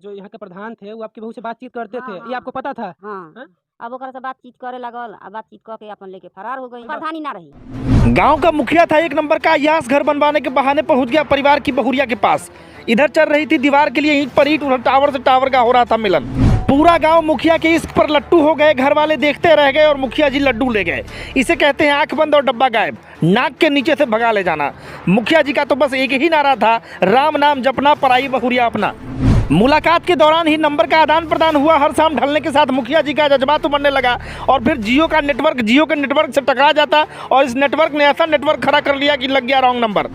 जो यहाँ के प्रधान थे वो आपकी बहू से बातचीत करते थे, हाँ, ये आपको पता था? हाँ। अब ओकरा से बातचीत करे लगल, अब बातचीत करके अपन लेके फरार हो गई, प्रधानी ना रही। गांव का मुखिया था एक नंबर का अय्यास, घर बनवाने के बहाने पहुंच गया परिवार की बहुरिया के पास। इधर चल रही थी दीवार के लिए ईंट पर ईंट, उधर टावर से टावर का हो रहा था मिलन। पूरा गांव मुखिया के इश्क पर लट्टू हो गए, घर वाले देखते रह गए और मुखिया जी लड्डू ले गए। इसे कहते हैं आंख बंद और डब्बा गायब, नाक के नीचे से भगा ले जाना। मुखिया जी का तो बस एक ही नारा था, राम नाम जपना, पराई बहुरिया अपना। मुलाकात के दौरान ही नंबर का आदान प्रदान हुआ। हर शाम ढलने के साथ मुखिया जी का जज्बात उमड़ने लगा और फिर जियो के नेटवर्क से टकरा जाता और इस नेटवर्क ने ऐसा नेटवर्क खड़ा कर लिया कि लग गया रॉन्ग नंबर।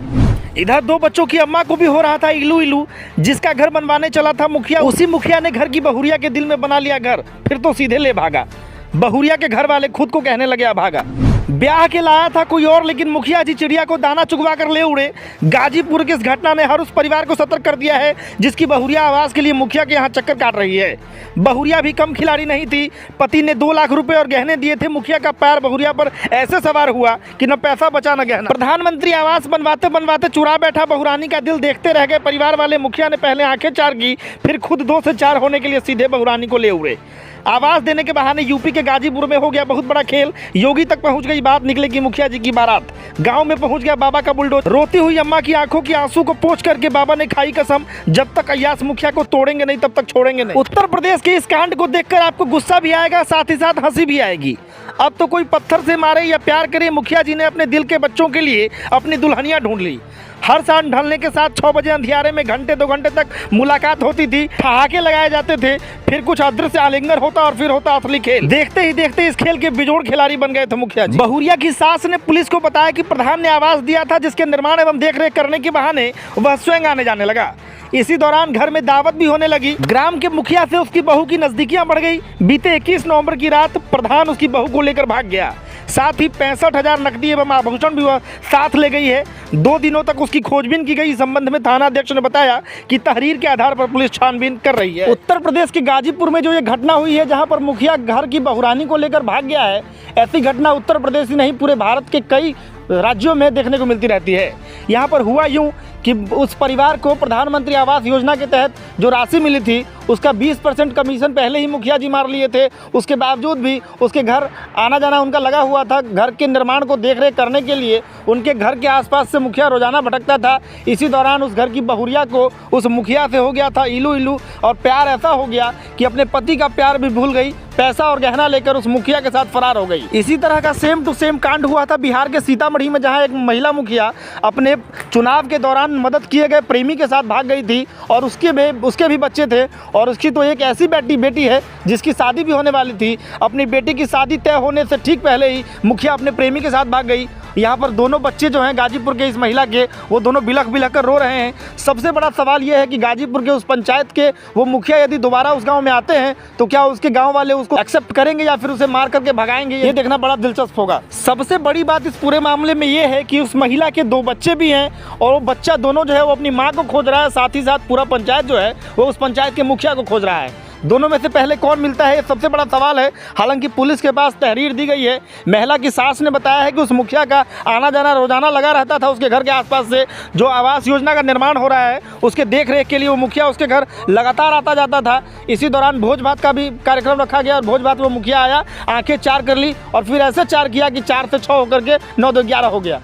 इधर दो बच्चों की अम्मा को भी हो रहा था इलू इलू, जिसका घर बनवाने चला था मुखिया, उसी मुखिया ने घर की बहुरिया के दिल में बना लिया घर, फिर तो सीधे ले भागा। बहुरिया के घर वाले खुद को कहने लगे भागा। ब्याह के लाया था कोई और, लेकिन मुखिया जी चिड़िया को दाना चुगवा कर ले उड़े। गाजीपुर की इस घटना ने हर उस परिवार को सतर्क कर दिया है जिसकी बहुरिया आवास के लिए मुखिया के यहाँ चक्कर काट रही है। बहुरिया भी कम खिलाड़ी नहीं थी। पति ने 2 लाख रुपए और गहने दिए थे। मुखिया का पैर बहुरिया पर ऐसे सवार हुआ कि न पैसा बचा न गहना। प्रधानमंत्री आवास बनवाते बनवाते चुरा बैठा बहुरानी का दिल, देखते रह गए परिवार वाले। मुखिया ने पहले आंखें 4 की, फिर खुद 2 से 4 होने के लिए सीधे बहुरानी को ले उड़े। आवास देने के बहाने यूपी के गाजीपुर में हो गया बहुत बड़ा खेल। योगी तक पहुंच गई बात, निकलेगी मुखिया जी की बारात। गांव में पहुंच गया बाबा का बुलडोज। रोती हुई अम्मा की आंखों की आंसू को पोंछ करके बाबा ने खाई कसम, जब तक अय्यास मुखिया को तोड़ेंगे नहीं तब तक छोड़ेंगे नहीं। उत्तर प्रदेश के इस कांड को देखकर आपको गुस्सा भी आएगा, साथ ही साथ हंसी भी आएगी। अब तो कोई पत्थर से मारे या प्यार करे, मुखिया जी ने अपने दिल के बच्चों के लिए अपनी दुल्हनियां ढूंढ ली। हर शाम ढलने के साथ 6 बजे अंधियारे में घंटे 2 घंटे तक मुलाकात होती थी, ठहाके लगाए जाते थे, फिर कुछ अदृश्य आलिंगन होता और फिर होता असली खेल। देखते ही देखते इस खेल के बेजोड़ खिलाड़ी बन गए थे मुखिया जी। बहुरिया की सास ने पुलिस को बताया कि प्रधान ने आवास दिया था, जिसके निर्माण एवं देखरेख करने के बहाने वह स्वयं आने जाने लगा। इसी दौरान घर में दावत भी होने लगी। ग्राम के मुखिया से उसकी बहू की नजदीकियां बढ़ गई। बीते 21 नवंबर की रात प्रधान उसकी बहू को लेकर भाग गया, साथ ही 65,000 नकदी एवं आभूषण भी वह साथ ले गई है। 2 दिनों तक उसकी खोजबीन की गई। इस संबंध में थाना अध्यक्ष ने बताया कि तहरीर के आधार पर पुलिस छानबीन कर रही है। उत्तर प्रदेश के गाजीपुर में जो ये घटना हुई है, जहां पर मुखिया घर की बहुरानी को लेकर भाग गया है, ऐसी घटना उत्तर प्रदेश ही नहीं पूरे भारत के कई राज्यों में देखने को मिलती रहती है। यहाँ पर हुआ यूँ कि उस परिवार को प्रधानमंत्री आवास योजना के तहत जो राशि मिली थी उसका 20% कमीशन पहले ही मुखिया जी मार लिए थे। उसके बावजूद भी उसके घर आना जाना उनका लगा हुआ था। घर के निर्माण को देखरेख करने के लिए उनके घर के आसपास से मुखिया रोजाना भटकता था। इसी दौरान उस घर की बहुरिया को उस मुखिया से हो गया था इलू इलू, और प्यार ऐसा हो गया कि अपने पति का प्यार भी भूल गई। पैसा और गहना लेकर उस मुखिया के साथ फरार हो गई। इसी तरह का सेम टू सेम कांड हुआ था बिहार के सीतामढ़ी में, जहां एक महिला मुखिया अपने चुनाव के दौरान मदद किए गए प्रेमी के साथ भाग गई थी और उसके भी बच्चे थे। और उसकी तो एक ऐसी बेटी है जिसकी शादी भी होने वाली थी। अपनी बेटी की शादी तय होने से ठीक पहले ही मुखिया अपने प्रेमी के साथ भाग गई। यहाँ पर दोनों बच्चे जो हैं गाजीपुर के इस महिला के, वो दोनों बिलख बिलख कर रो रहे हैं। सबसे बड़ा सवाल ये है कि गाजीपुर के उस पंचायत के वो मुखिया यदि दोबारा उस गांव में आते हैं तो क्या उसके गांव वाले उसको एक्सेप्ट करेंगे या फिर उसे मार करके भगाएंगे, ये देखना बड़ा दिलचस्प होगा। सबसे बड़ी बात इस पूरे मामले में ये है कि उस महिला के 2 बच्चे भी हैं और वो बच्चा दोनों जो है वो अपनी माँ को खोज रहा है, साथ ही साथ पूरा पंचायत जो है वो उस पंचायत के मुखिया को खोज रहा है। दोनों में से पहले कौन मिलता है, ये सबसे बड़ा सवाल है। हालांकि पुलिस के पास तहरीर दी गई है। महिला की सास ने बताया है कि उस मुखिया का आना जाना रोजाना लगा रहता था उसके घर के आसपास से। जो आवास योजना का निर्माण हो रहा है उसके देख रेख के लिए वो मुखिया उसके घर लगातार आता जाता था। इसी दौरान भोज भात का भी कार्यक्रम रखा गया और भोज भात वो मुखिया आया, आंखें 4 कर ली और फिर ऐसे 4 किया कि 4 से 6 होकर के 9 2 11 हो गया।